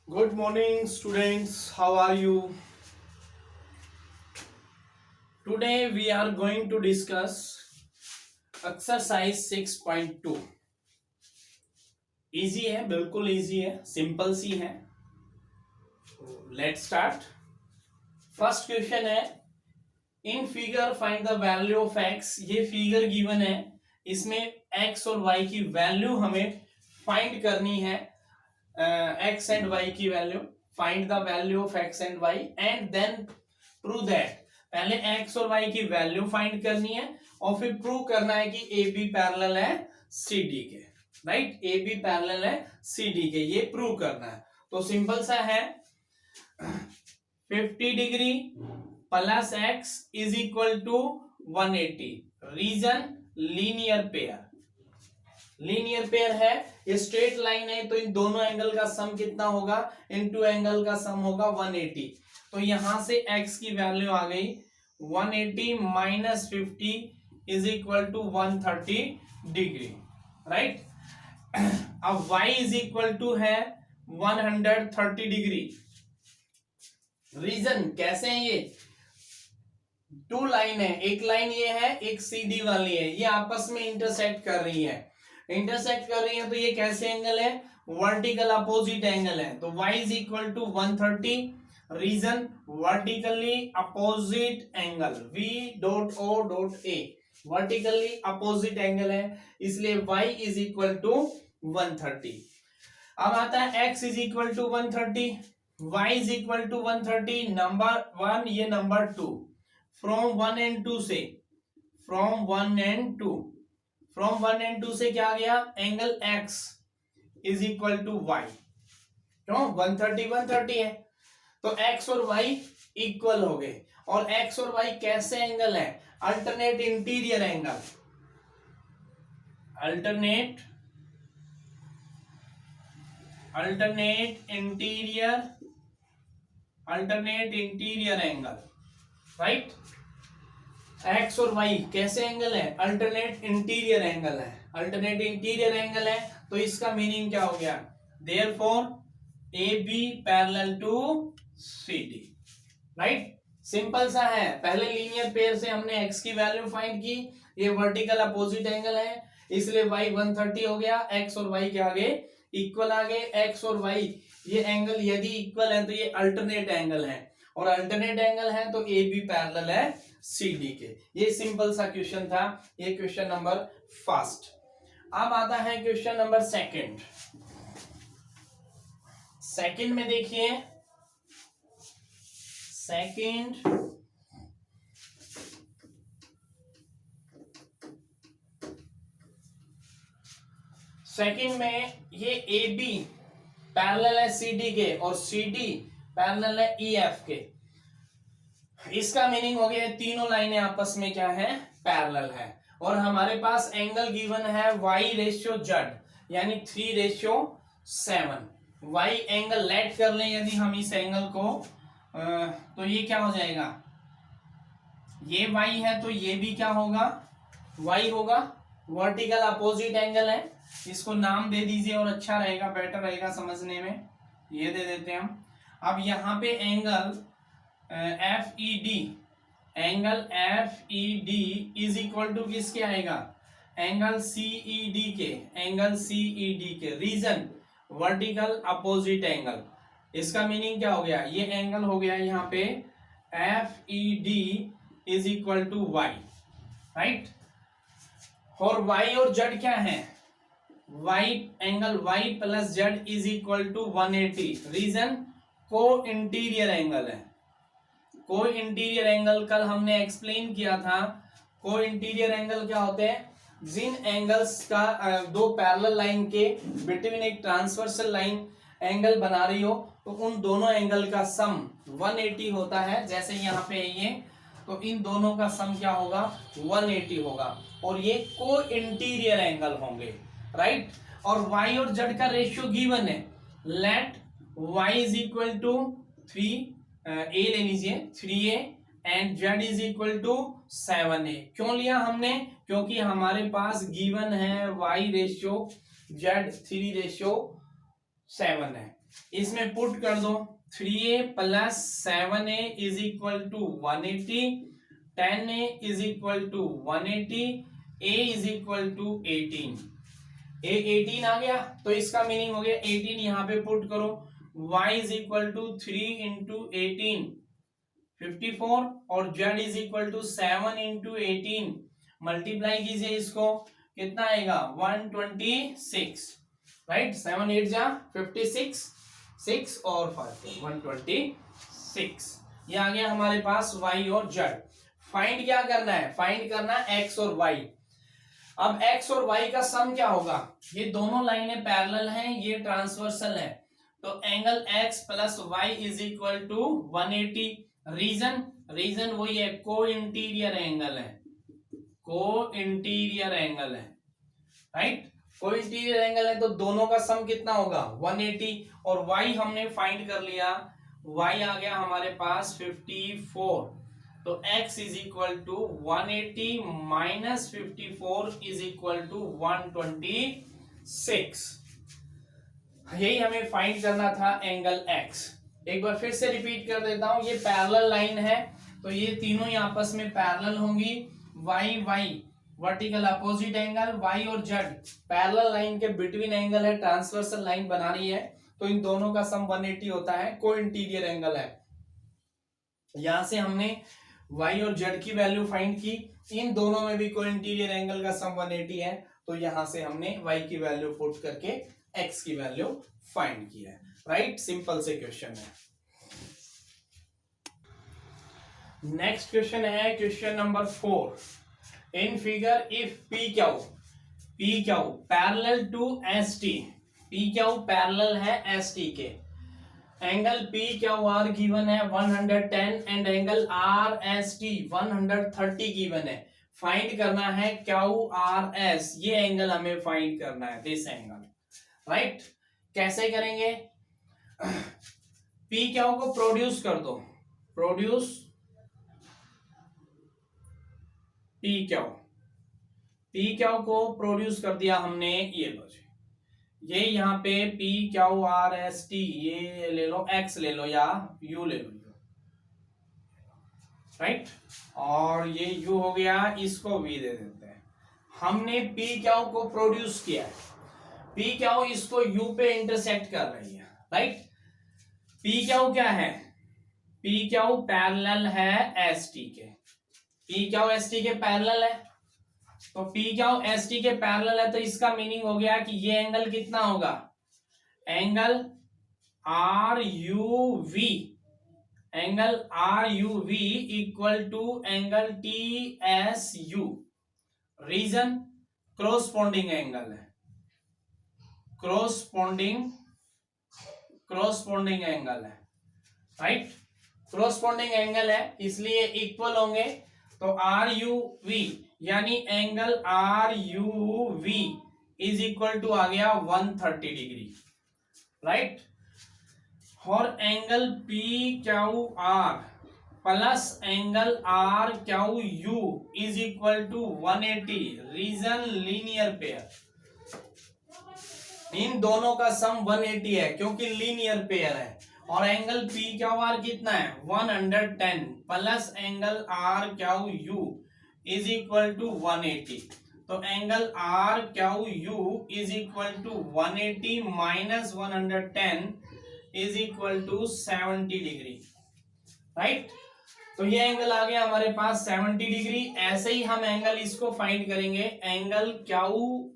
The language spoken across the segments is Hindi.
Good morning, students. How are you? Today we are going to discuss exercise 6.2. Easy है, बिल्कुल इजी है, सिंपल सी है. Let's start. फर्स्ट क्वेश्चन है, in figure find the value of x. ये फिगर गिवन है, इसमें एक्स और वाई की वैल्यू हमें फाइंड करनी है. एक्स एंड वाई की value, find the value of X and Y and then prove that. पहले एक्स और वाई की वैल्यू फाइंड करनी है और फिर प्रूव करना है कि ए बी पैरेलल है सी डी के. राइट, ए बी पैरेलल है सी डी के, ये प्रूव करना है. तो सिंपल सा है, 50 degree plus X is equal to 180. Reason linear pair. Linear pair है, ये स्ट्रेट लाइन है, तो इन दोनों एंगल का सम कितना होगा? इन टू एंगल का सम होगा 180. तो यहां से x की वैल्यू आ गई 180 minus 50 is equal to 130 degree. Right, अब y इज इक्वल टू है 130 डिग्री. रीजन कैसे है? ये टू लाइन है, एक लाइन ये है, एक सीधी वाली है, ये आपस में इंटरसेक्ट कर रही है. इंटरसेक्ट कर रही है तो ये कैसे एंगल है? वर्टिकल अपोजिट एंगल है. तो y is equal to 130. Reason vertically opposite angle, v dot o dot a, vertically opposite angle है, इसलिए y इज इक्वल टू 130. अब आता है x is equal to 130, y is equal to 130. Number 1 ये नंबर 2, फ्रॉम 1 एंड 2 से, फ्रॉम 1 एंड 2, फ्रॉम 1 एंड 2 से क्या आ गया? Angle x is equal to y. क्यों? 130 130 है, तो x और y इक्वल हो गए. और x और y कैसे एंगल है? Alternate interior angle. Alternate interior angle. Right, x और वाई कैसे एंगल है? अल्टरनेट इंटीरियर एंगल है. अल्टरनेट इंटीरियर एंगल है, तो इसका मीनिंग क्या हो गया? Therefore A B parallel to C D. Right, simple सा है. पहले लीनियर पेयर से हमने एक्स की वैल्यू फाइंड की, ये वर्टिकल अपोजिट एंगल है, इसलिए वाई 130 हो गया. एक्स और वाई के आगे इक्वल आ गए. एक्स और वाई ये एंगल यदि इक्वल है तो ये अल्टरनेट एंगल है, और अल्टरनेट एंगल है तो ए बी पैरेलल है सी डी के. ये सिंपल सा क्वेश्चन था, ये क्वेश्चन नंबर फर्स्ट. अब आता है क्वेश्चन नंबर सेकंड. सेकंड में देखिए, सेकंड में ये ए बी पैरेलल है सी डी के और सी डी पैरेलल है ई एफ के. इसका मीनिंग हो गया तीनों लाइनें आपस में क्या है? पैरेलल है. और हमारे पास एंगल गिवन है y रेशियो z, यानी 3:7. y एंगल लेट कर लें यदि हम इस एंगल को, तो ये क्या हो जाएगा? ये y है तो ये भी क्या होगा? y होगा. वर्टिकल अपोजिट एंगल है, इसको नाम दे दीजिए और अच्छा रहेगा, बेटर रहेगा समझने में. ये दे देते हैं हम. अब यहाँ पे angle F E D, angle F E D is equal to किसके आएगा? एंगल सी ई डी के, एंगल सी ई डी के. Reason vertical opposite angle. इसका मीनिंग क्या हो गया? ये एंगल हो गया यहाँ पे F E D is equal to Y. Right, और y और z क्या है? y angle y plus z is equal to 180. Reason co interior angle है. को इंटीरियर एंगल कल हमने एक्सप्लेन किया था. को इंटीरियर एंगल क्या होते हैं? जिन एंगल्स का दो पैरेलल लाइन के बिटवीन एक ट्रांसवर्सल लाइन एंगल बना रही हो, तो उन दोनों एंगल का सम 180 होता है. जैसे यहाँ पे ये, तो इन दोनों का सम क्या होगा? 180 होगा, और ये को इंटीरियर एंगल होंगे. राइट, और y और z का रेशियो गिवन है. Let y is equal to 3, a ले लीजिए 3a and z is equal to 7a. क्यों लिया हमने? क्योंकि हमारे पास गिवन है y रेशियो z 3:7 है. इसमें पुट कर दो 3a plus 7a is equal to 180, 10a is equal to 180, a is equal to 18। a 18 आ गया तो इसका मीनिंग हो गया 18 यहां पे पुट करो, y is equal to 3 into 18 54 और z is equal to 7 into 18 multiply कीजिए इसको, कितना आएगा 126, राइट। 7 8 जा 56, 6 और 5 126। ये आ गया हमारे पास y और z। फाइंड क्या करना है, फाइंड करना है x और y। अब x और y का सम क्या होगा, ये दोनों लाइनें पैरेलल हैं, ये ट्रांसवर्सल है, तो angle x plus y is equal to 180। Reason वही है, को इंटीरियर एंगल है, को इंटीरियर एंगल है, राइट। को इंटीरियर एंगल है तो दोनों का सम कितना होगा 180, और y हमने फाइंड कर लिया, y आ गया हमारे पास 54, तो x is equal to 180 minus 54 is equal to 126। यही हमें फाइंड करना था एंगल x। एक बार फिर से रिपीट कर देता हूं, ये पैरेलल लाइन है तो ये तीनों ही आपस में पैरेलल होंगी, y vertical opposite angle, y और z पैरेलल लाइन के बिटवीन एंगल है, ट्रांसवर्सल लाइन बना रही है, तो इन दोनों का सम 180 होता है, को इंटीरियर एंगल है। यहां से हमने y और z की वैल्यू फाइंड की, इन दोनों में भी को इंटीरियर एंगल का सम 180 है, तो यहां से हमने y की वैल्यू पुट करके x की वैल्यू फाइंड की है, राइट। सिंपल से क्वेश्चन है। नेक्स्ट क्वेश्चन है question number 4। In figure if P Q parallel to S T, P Q parallel है एस टी के, angle P Q R given है 110 and angle R S T 130 given है। फाइंड करना है क्यू आर एस, ये एंगल हमें फाइंड करना है, दिस एंगल, राइट। कैसे करेंगे, पी क्यू को प्रोड्यूस कर दो, प्रोड्यूस पी क्यू को प्रोड्यूस कर दिया हमने, ये लो जी, ये यहाँ पे P Q R S T, ये ले लो, एक्स ले लो या यू ले लो, राइट, और ये यू हो गया, इसको वी दे देते हैं। हमने पी क्यू को प्रोड्यूस किया है, पी क्यू इसको यू पे इंटरसेक्ट कर रही है, राइट। पी क्यू क्या है, पी क्यू पैरेलल है एस टी के, पी क्यू एस टी के पैरेलल है, तो पी क्यू एस टी के पैरेलल है, तो इसका मीनिंग हो गया कि ये एंगल कितना होगा, angle R U V, angle R U V equal to angle T S U. Reason corresponding angle है, क्रॉसपोंडिंग एंगल है, राइट। क्रॉसपोंडिंग एंगल है इसलिए इक्वल होंगे, तो आर यू वी यानी angle R U V is equal to आ गया 130 डिग्री, राइट। और angle P Q R plus angle R Q U is equal to 180। Reason linear pair, इन दोनों का सम 180 है क्योंकि लीनियर पेयर है, और एंगल पी क्यू आर कितना है 110 plus angle R Q U is equal to 180, तो angle R Q U is equal to 180 minus 110 is equal to 70 degree, right. तो ये एंगल आ गया हमारे पास 70 डिग्री। ऐसे ही हम एंगल इसको फाइंड करेंगे, angle Q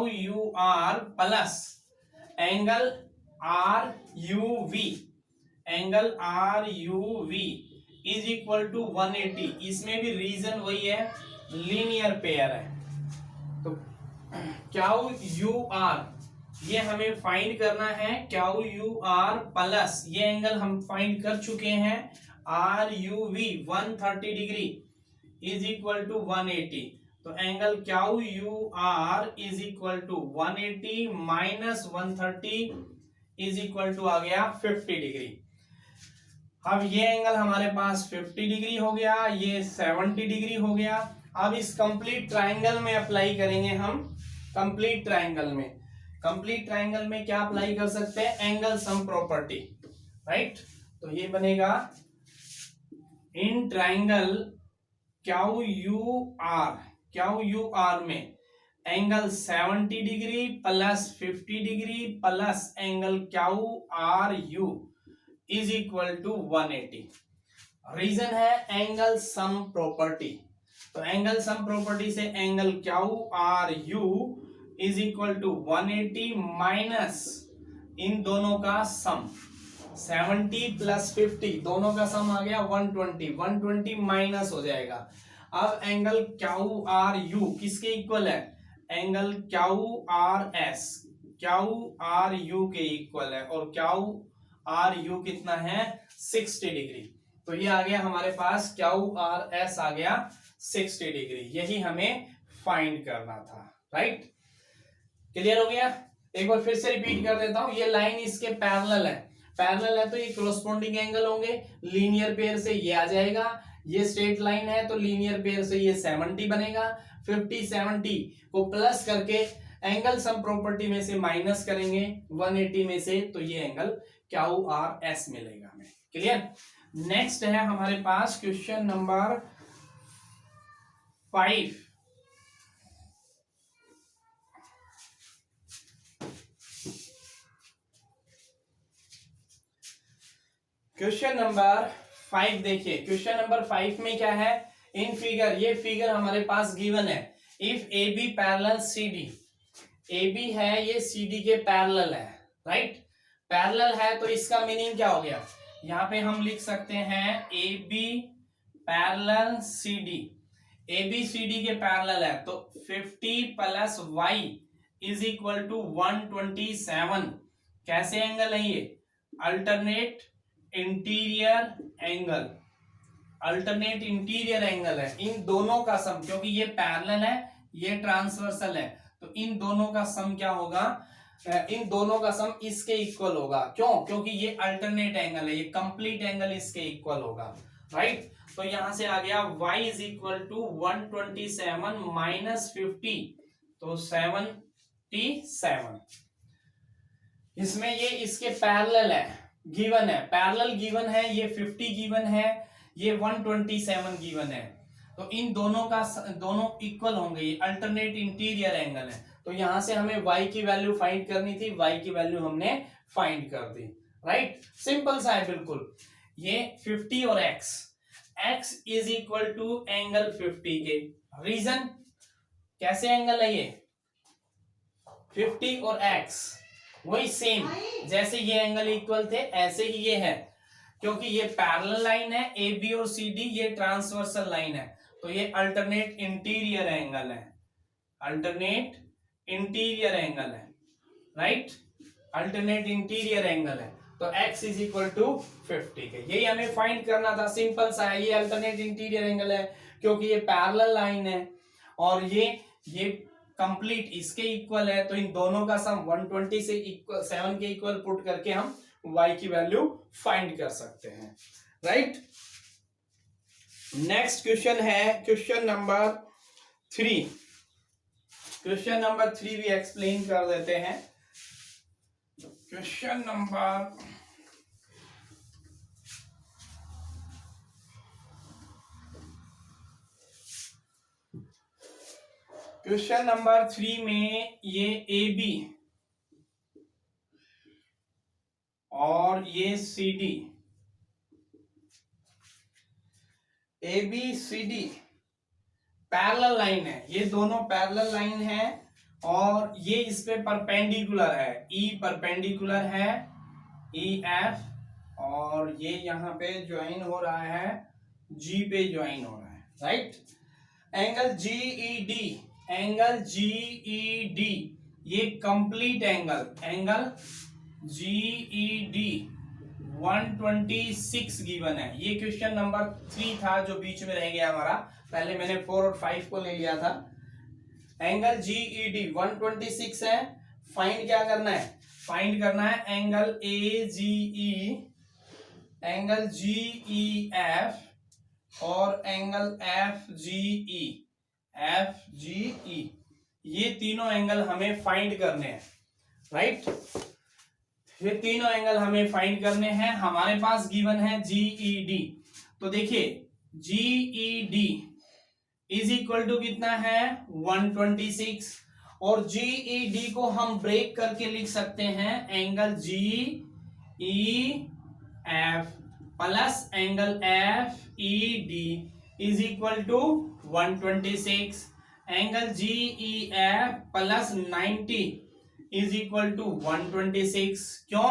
U R plus angle R U V, angle R U V is equal to 180। इसमें भी रीजन वही है, लीनियर पेयर है, तो क्यू यू आर ये हमें फाइंड करना है, क्यू यू आर प्लस ये एंगल हम फाइंड कर चुके हैं, R U V 130 degree is equal to 180, तो angle Q U R is equal to 180 minus 130 is equal to आ गया 50 डिग्री। अब ये एंगल हमारे पास 50 डिग्री हो गया, ये 70 डिग्री हो गया। अब इस कंप्लीट ट्राइंगल में अप्लाई करेंगे हम, कंप्लीट ट्राइंगल में कंप्लीट ट्राइंगल में क्या अप्लाई कर सकते हैं, एंगल सम प्रॉपर्टी, राइट। तो ये बनेगा in triangle Q U R में angle 70 degree plus 50 degree plus angle Q R U is equal to 180। Reason है एंगल सम प्रॉपर्टी। तो एंगल सम प्रॉपर्टी से angle Q R U is equal to 180 minus इन दोनों का सम 70 प्लस 50 दोनों का सम आ गया 120, 120 माइनस हो जाएगा। अब एंगल क्यू आर यू किसके इक्वल है, angle Q R S Q R you के इक्वल है, और क्यू आर यू कितना है 60 डिग्री। तो ये आ गया हमारे पास क्यू आर एस आ गया 60 डिग्री, यही हमें फाइंड करना था, राइट। क्लियर हो गया। एक बार फिर से रिपीट कर देता हूं, ये लाइन इसके पैरेलल है, पैरेलल है तो ये कोरोस्पोंडिंग एंगल होंगे, लीनियर पेयर से ये आ जाएगा, ये स्ट्रेट लाइन है तो लीनियर पेयर से ये 70 बनेगा, 50 70 को प्लस करके एंगल सम प्रॉपर्टी में से माइनस करेंगे 180 में से, तो ये एंगल क्यू आर एस मिलेगा हमें। क्लियर। नेक्स्ट है हमारे पास क्वेश्चन नंबर 5। क्वेश्चन नंबर 5 देखिए, क्वेश्चन नंबर 5 में क्या है, इन फिगर, ये फिगर हमारे पास गिवन है, if A B parallel C D, A B है ये सी डी के पैरेलल है, राइट। पैरेलल है तो इसका मीनिंग क्या हो गया, यहां पे हम लिख सकते हैं A B parallel C D, A B C D के पैरेलल है तो 50 plus Y is equal to 127। कैसे एंगल है ये, alternate interior angle, alternate interior angle है। इन दोनों का सम, क्योंकि ये पैरेलल है ये ट्रांसवर्सल है, तो इन दोनों का सम क्या होगा, इन दोनों का सम इसके इक्वल होगा। क्यों, क्योंकि ये अल्टरनेट एंगल है, ये कंप्लीट एंगल इसके इक्वल होगा, राइट। तो यहां से आ गया y is equal to 127 minus 50, तो 77। इसमें ये इसके पैरेलल है, गिवन है, पैरेलल गिवन है, ये 50 गिवन है, ये 127 गिवन है, तो इन दोनों का दोनों इक्वल होंगे, ये अल्टरनेट इंटीरियर एंगल है। तो यहां से हमें y की वैल्यू फाइंड करनी थी, y की वैल्यू हमने फाइंड कर दी, राइट। सिंपल सा है बिल्कुल। ये 50 और x is equal to angle 50 के, रीजन कैसे एंगल है ये 50 और x वही सेम, जैसे ये एंगल इक्वल थे ऐसे ही ये है, क्योंकि ये पैरेलल लाइन है ए बी और सी डी, ये ट्रांसवर्सल लाइन है, तो ये अल्टरनेट इंटीरियर एंगल है, अल्टरनेट इंटीरियर एंगल है, राइट, अल्टरनेट इंटीरियर एंगल है। तो x इज इक्वल टू 50 के, यही हमें फाइंड करना था, सिंपल सा है। ये अल्टरनेट इंटीरियर एंगल है क्योंकि ये पैरेलल लाइन है और ये कंप्लीट इसके इक्वल है, तो इन दोनों का सम 120 से इक्वल 7 के इक्वल पुट करके हम y की वैल्यू फाइंड कर सकते हैं, राइट। नेक्स्ट क्वेश्चन है क्वेश्चन नंबर 3। क्वेश्चन नंबर 3 भी एक्सप्लेन कर देते हैं। क्वेश्चन नंबर 3 में ये ए बी और ये C D, A B C D parallel line है, ये दोनों पैरेलल लाइन है और ये इस पे परपेंडिकुलर है, ई परपेंडिकुलर है ई एफ, और ये यहाँ पे ज्वाइन हो रहा है जी पे ज्वाइन हो रहा है, right. Angle G E D, angle G E D ये complete angle, angle G E D 126 given है। ये क्वेश्चन नंबर 3 था जो बीच में रह गया हमारा, पहले मैंने 4 और 5 को ले लिया था। एंगल जी ई डी 126 है, फाइंड क्या करना है, फाइंड करना है angle A G E, angle G E F और angle F G E, F G E, ये तीनों एंगल हमें फाइंड करने हैं, राइट। ये तीनों एंगल हमें फाइंड करने हैं। हमारे पास गिवन है जीईडी। तो देखिए जीईडी इज इक्वल टू कितना है 126, और जीईडी को हम ब्रेक करके लिख सकते हैं angle GEF plus angle FED is equal to 126। Angle GEF plus 90 is equal to 126। क्यों?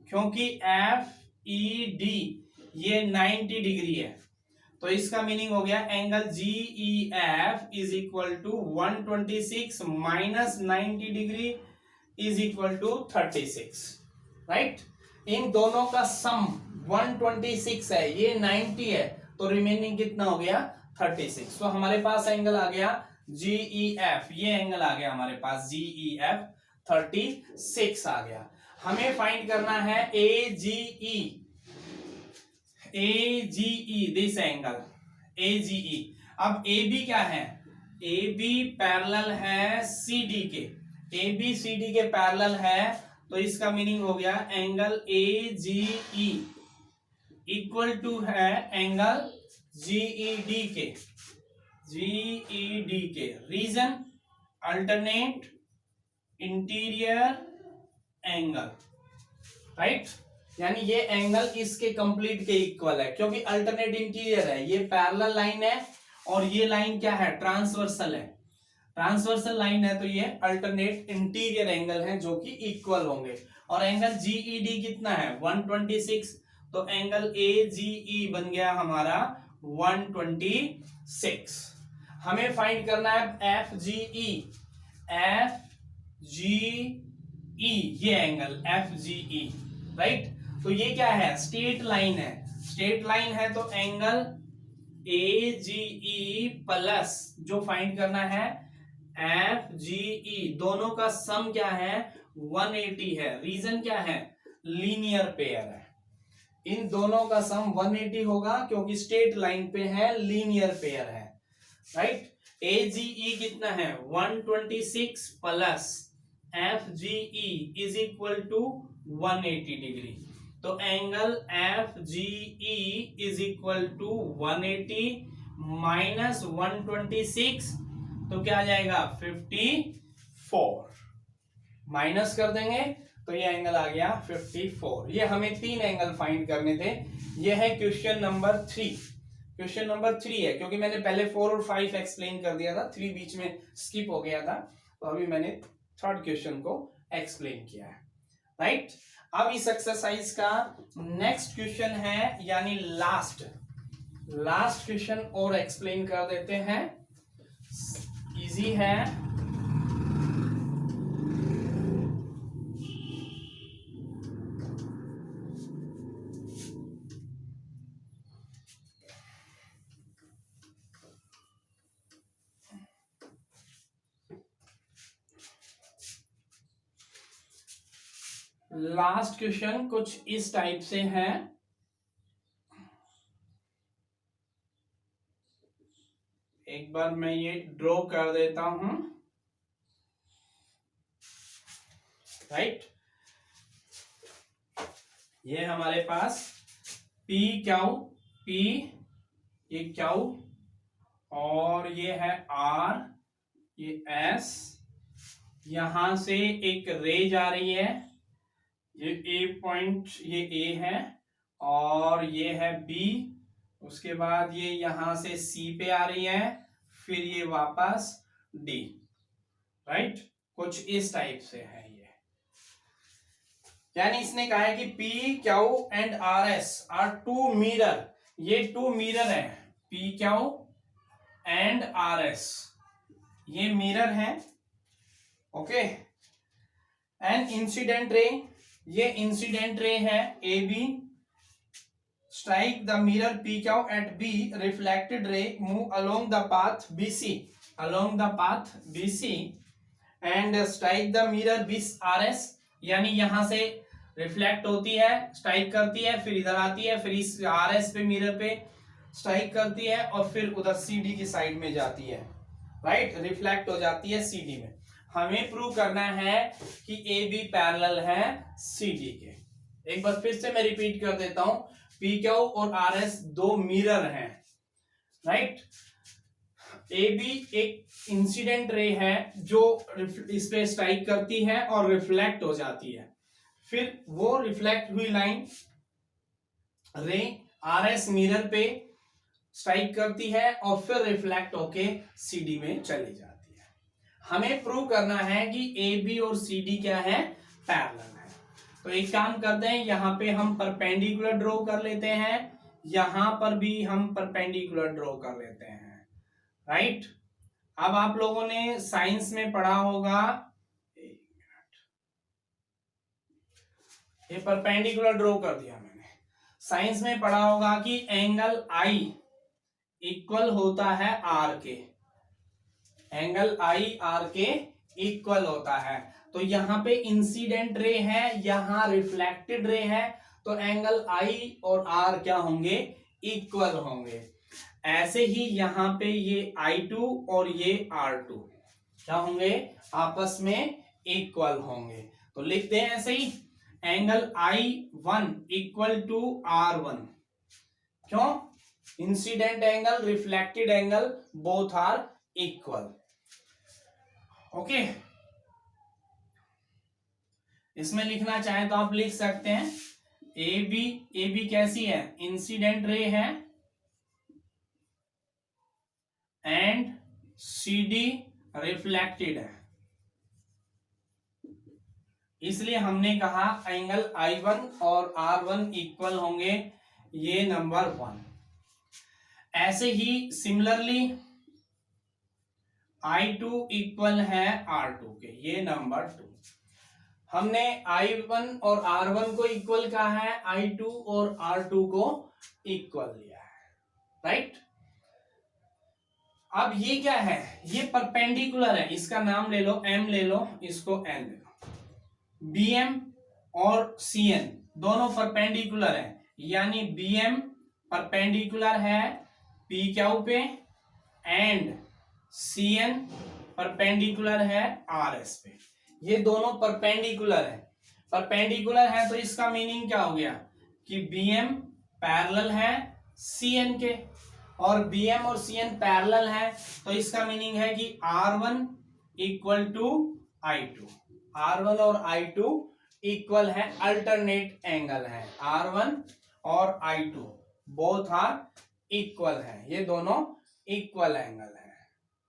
क्योंकि एफ ई डी ये 90 डिग्री है, तो इसका मीनिंग हो गया angle GEF is equal to 126 minus 90 degree is equal to 36। Right. इन दोनों का सम 126 है, ये 90 है, तो रिमेनिंग कितना हो गया 36। तो हमारे पास एंगल आ गया जीईएफ, ये एंगल आ गया हमारे पास जीईएफ 36 आ गया। हमें फाइंड करना है AGE, AGE this angle AGE. अब AB क्या है? AB पैरेलल है CD के, AB CD के पैरेलल है, तो इसका मीनिंग हो गया एंगल AGE इक्वल टू है एंगल GED के, GED के। Reason alternate interior angle, right. यानी ये एंगल इसके कंप्लीट के इक्वल है, क्योंकि अल्टरनेट इंटीरियर है, ये पैरेलल लाइन है और ये लाइन क्या है ट्रांसवर्सल है, ट्रांसवर्सल लाइन है, तो ये अल्टरनेट इंटीरियर एंगल है जो कि इक्वल होंगे। और एंगल जीईडी कितना है 126, तो एंगल एजीई बन गया हमारा 126। हमें फाइंड करना है एफजीई, एफजीई ये एंगल एफजीई, राइट। तो ये क्या है स्ट्रेट लाइन है, स्ट्रेट लाइन है, तो एंगल एजीई प्लस जो फाइंड करना है एफजीई, दोनों का सम क्या है 180 है। रीजन क्या है लीनियर पेयर है, इन दोनों का सम 180 होगा क्योंकि स्ट्रेट लाइन पे है, लीनियर पेयर है, राइट। एजीई कितना है 126 plus FGE is equal to 180 degree, तो angle FGE is equal to 180 minus 126, तो क्या आ जाएगा 54, माइनस कर देंगे तो ये एंगल आ गया 54। ये हमें 3 एंगल फाइंड करने थे। ये है क्वेश्चन नंबर 3, क्वेश्चन नंबर 3 है, क्योंकि मैंने पहले 4 और 5 एक्सप्लेन कर दिया था, 3 बीच में स्किप हो गया था, तो अभी मैंने थर्ड क्वेश्चन को एक्सप्लेन किया है, राइट। अब इस एक्सरसाइज का नेक्स्ट क्वेश्चन है, यानी लास्ट क्वेश्चन और एक्सप्लेन कर देते हैं, इजी है। लास्ट क्वेश्चन कुछ इस टाइप से है, एक बार मैं ये ड्रॉ कर देता हूं, राइट। ये हमारे पास P क्यू, P ये क्यू, और ये है R, ये S, यहां से एक रे जा रही है, ये A पॉइंट, ये A है, और ये है B, उसके बाद ये यहां से C पे आ रही है, फिर ये वापस D, राइट। कुछ इस टाइप से है ये, यानी इसने कहा है कि P Q and R S are 2 mirror, ये 2 मिरर है, P Q and R S ये मिरर है, ओके। एंड इंसिडेंट रे, ये इंसिडेंट रे है AB, strike the mirror PQ at B, reflected ray move along the path BC, along the path BC and strike the mirror RS, यानी यहां से रिफ्लेक्ट होती है, स्ट्राइक करती है, फिर इधर आती है, फिर इस RS पे मिरर पे स्ट्राइक करती है, और फिर उधर CD की साइड में जाती है, राइट, रिफ्लेक्ट हो जाती है CD में। हमें प्रूव करना है कि ए बी पैरेलल है सी डी के। एक बार फिर से मैं रिपीट कर देता हूं, पी क्यू और आर एस दो मिरर हैं, राइट। ए बी एक इंसिडेंट रे है जो इस पे स्ट्राइक करती है और रिफ्लेक्ट हो जाती है, फिर वो रिफ्लेक्ट हुई लाइन रे आर एस मिरर पे स्ट्राइक करती है और फिर रिफ्लेक्ट होके सी डी में चली जाती है। हमें प्रूव करना है कि ए बी और सी डी क्या है, पैरेलल है। तो एक काम करते हैं, यहां पे हम परपेंडिकुलर ड्रॉ कर लेते हैं, यहां पर भी हम परपेंडिकुलर ड्रॉ कर लेते हैं, राइट। अब आप लोगों ने साइंस में पढ़ा होगा, ये परपेंडिकुलर ड्रॉ कर दिया मैंने। साइंस में पढ़ा होगा कि एंगल आई इक्वल होता है आर के, एंगल आई आर के इक्वल होता है। तो यहां पे इंसिडेंट रे है, यहां रिफ्लेक्टेड रे है, तो एंगल आई और आर क्या होंगे, इक्वल होंगे। ऐसे ही यहां पे ये I2 और ये R2 क्या होंगे, आपस में इक्वल होंगे। तो लिखते हैं ऐसे ही, angle I1 equal to R1। क्यों, incident angle reflected angle both are equal. Okay, इसमें लिखना चाहे तो आप लिख सकते हैं, ए बी कैसी है, इंसिडेंट रे है, एंड सी डी रिफ्लेक्टेड है। इसलिए हमने कहा एंगल I1 और R1 इक्वल होंगे, ये नंबर 1। ऐसे ही सिमिलरली I2 इक्वल है R2 के, ये नंबर 2। हमने I1 और R1 को इक्वल कहा है, I2 और R2 को इक्वल लिया है, राइट। अब ये क्या है, ये परपेंडिकुलर है, इसका नाम ले लो M ले लो, इसको N ले लो। BM और CN दोनों परपेंडिकुलर है, यानी BM परपेंडिकुलर है PQ पे एंड CN परपेंडिकुलर है RS पे। ये दोनों परपेंडिकुलर है, परपेंडिकुलर है तो इसका मीनिंग क्या हो गया कि BM पैरेलल है CN के, और BM और CN पैरेलल है तो इसका मीनिंग है कि R1 equal to I2, R1 और I2 इक्वल है, अल्टरनेट एंगल है, R1 और I2 बोथ आर इक्वल है, ये दोनों इक्वल एंगल है,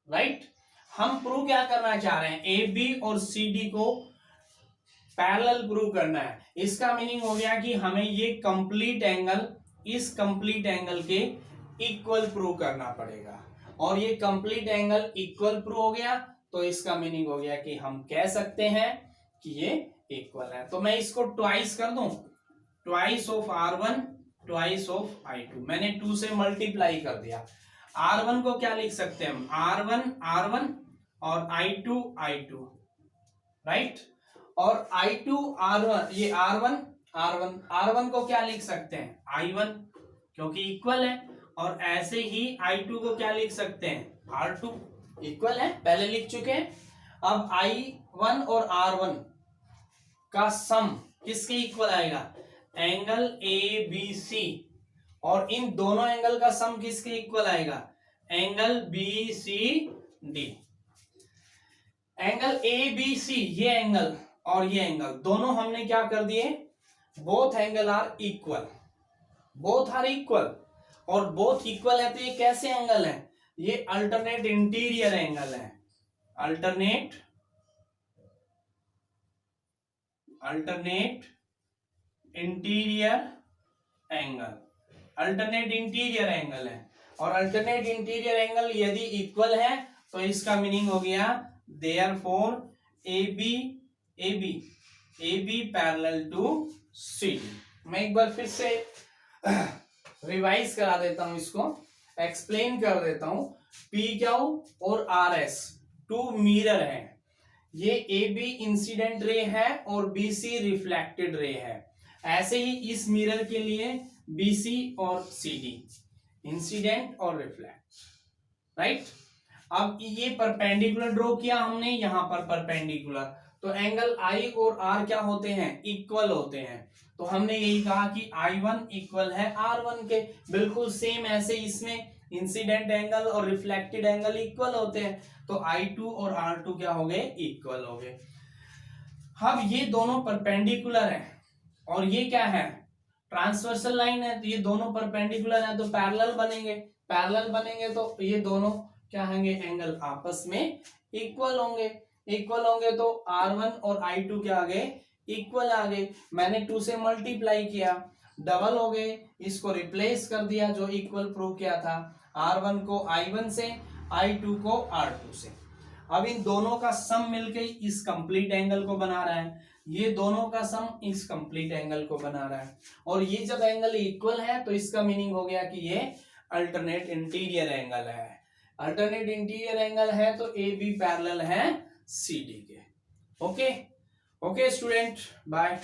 राइट। हम प्रूव क्या करना चाह रहे हैं, ए बी और सी डी को पैरेलल प्रूव करना है। इसका मीनिंग हो गया कि हमें ये कंप्लीट एंगल इस कंप्लीट एंगल के इक्वल प्रूव करना पड़ेगा, और ये कंप्लीट एंगल इक्वल प्रूव हो गया तो इसका मीनिंग हो गया कि हम कह सकते हैं कि ये इक्वल है। तो मैं इसको ट्वाइस कर दूं, twice of R1 twice of I2, मैंने 2 से मल्टीप्लाई कर दिया। R1 को क्या लिख सकते हैं हम, R1 और I2 I2, राइट। और I2 R1, ये R1 को क्या लिख सकते हैं, I1, क्योंकि इक्वल है। और ऐसे ही I2 को क्या लिख सकते हैं, R2, इक्वल है, पहले लिख चुके हैं। अब I1 और R1 का सम किसके इक्वल आएगा, एंगल ABC, और इन दोनों एंगल का सम किसके इक्वल आएगा, एंगल BCD। एंगल ABC, ये एंगल और ये एंगल दोनों हमने क्या कर दिए, both angle are equal, both are equal, और बोथ इक्वल है तो ये कैसे एंगल है, ये अल्टरनेट इंटीरियर एंगल है, alternate interior angle, alternate interior angle है। और अल्टरनेट इंटीरियर एंगल यदि इक्वल है तो इसका मीनिंग हो गया therefore AB parallel to CD। मैं एक बार फिर से रिवाइज करा देता हूं, इसको एक्सप्लेन कर देता हूं। PQ और RS टू मिरर हैं, ये AB इंसिडेंट रे है और BC रिफ्लेक्टेड रे है। ऐसे ही इस मिरर के लिए BC और CD इंसिडेंट और रिफ्लेक्ट, राइट। अब ये परपेंडिकुलर ड्रॉ किया हमने, यहां पर परपेंडिकुलर, तो एंगल आई और आर क्या होते हैं, इक्वल होते हैं। तो हमने यही कहा कि I1 इक्वल है R1 के। बिल्कुल सेम ऐसे इसमें इंसिडेंट एंगल और रिफ्लेक्टेड एंगल इक्वल होते हैं, तो I2 और R2 क्या हो गए, इक्वल हो गए। अब ये दोनों परपेंडिकुलर हैं और ये क्या है, ट्रांसवर्सल लाइन है, तो ये दोनों परपेंडिकुलर हैं तो पैरेलल बनेंगे। पैरेलल बनेंगे तो ये दोनों क्या होंगे, एंगल आपस में इक्वल होंगे। इक्वल होंगे तो R1 और I2 क्या आ गए, इक्वल आ गए। मैंने 2 से मल्टीप्लाई किया, डबल हो गए, इसको रिप्लेस कर दिया, जो इक्वल प्रूव किया था, R1 को I1 से, I2 को R2 से। अब इन दोनों का सम मिलके इस कंप्लीट एंगल को बना रहा है, ये दोनों का सम इस कंप्लीट एंगल को बना रहा है। और ये जब एंगल इक्वल है तो इसका मीनिंग हो गया कि ये अल्टरनेट इंटीरियर एंगल है। अल्टरनेट इंटीरियर एंगल है तो ए बी पैरेलल है सी डी के। Okay okay student, bye.